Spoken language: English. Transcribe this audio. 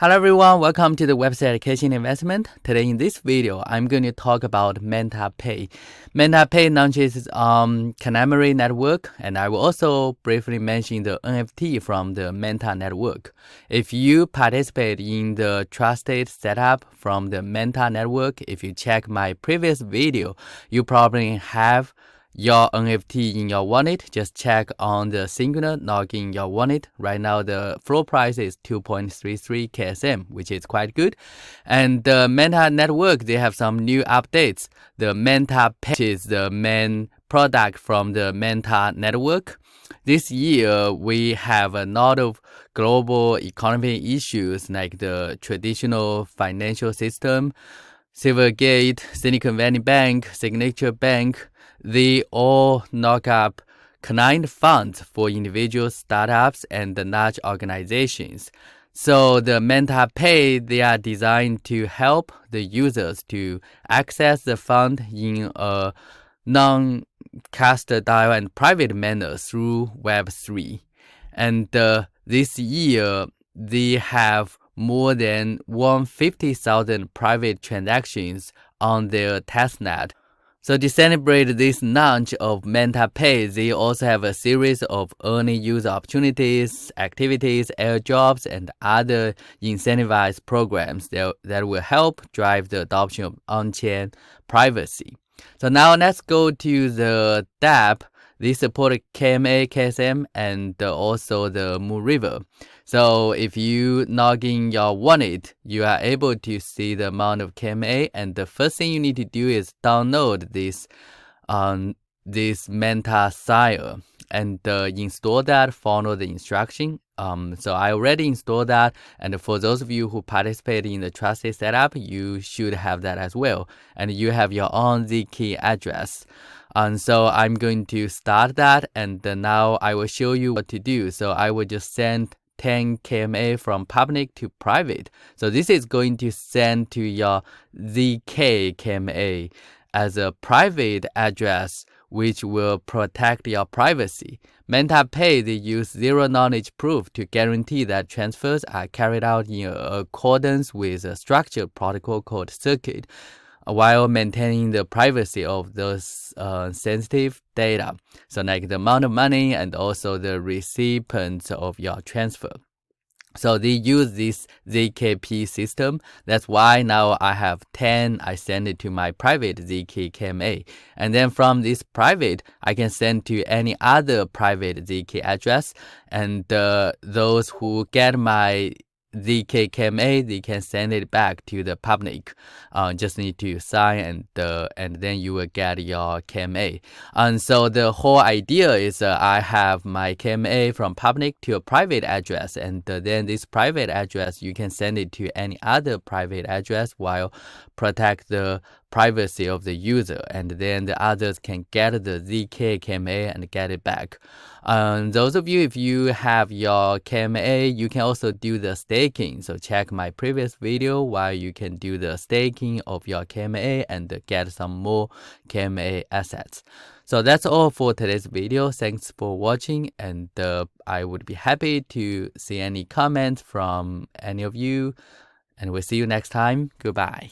Hello everyone, welcome to the Website Education Investment. Today in this video, I'm going to talk about MantaPay. MantaPay launches Calamari Network, and I will also briefly mention the NFT from the Manta Network. If you participate in the trusted setup from the Manta Network, if you check my previous video, you probably have your NFT in your wallet. Just check on the Singluar, log in your wallet. Right now, the floor price is 2.33 KSM, which is quite good. And the Manta Network, they have some new updates. The MantaPay is the main product from the Manta Network. This year, we have a lot of global economic issues like the traditional financial system, Silvergate, Silicon Valley Bank, Signature Bank. They all knock up client funds for individual startups and large organizations. So the MantaPay, they are designed to help the users to access the fund in a non-custodial and private manner through Web3. And this year, they have more than 150,000 private transactions on their testnet. So to celebrate this launch of MantaPay, they also have a series of early user opportunities, activities, airdrops, and other incentivized programs that will help drive the adoption of on-chain privacy. So now let's go to the DApp. They support KMA, KSM, and also the Moon River. So if you log in your wallet, you are able to see the amount of KMA, and the first thing you need to do is download this Manta Sire and install that, follow the instruction. So I already installed that, and for those of you who participate in the trusted setup, you should have that as well, and you have your own ZK address. And so I'm going to start that, and now I will show you what to do. So I will just send 10 KMA from public to private. So this is going to send to your ZK KMA as a private address, which will protect your privacy. MantaPay, they use zero-knowledge proof to guarantee that transfers are carried out in accordance with a structured protocol called circuit, while maintaining the privacy of those sensitive data, so like the amount of money and also the recipients of your transfer. So they use this ZKP system. That's why now I have 10. I send it to my private ZK KMA. And then from this private, I can send to any other private ZK address. And those who get my ZK KMA, they can send it back to the public. Just need to sign, and then you will get your KMA. And so the whole idea is I have my KMA from public to a private address, and then this private address, you can send it to any other private address while protect the privacy of the user, and then the others can get the ZK KMA and get it back. Those of you, if you have your KMA, you can also do the staking. So check my previous video where you can do the staking of your KMA and get some more KMA assets. So that's all for today's video. Thanks for watching, and I would be happy to see any comments from any of you, and we'll see you next time. Goodbye.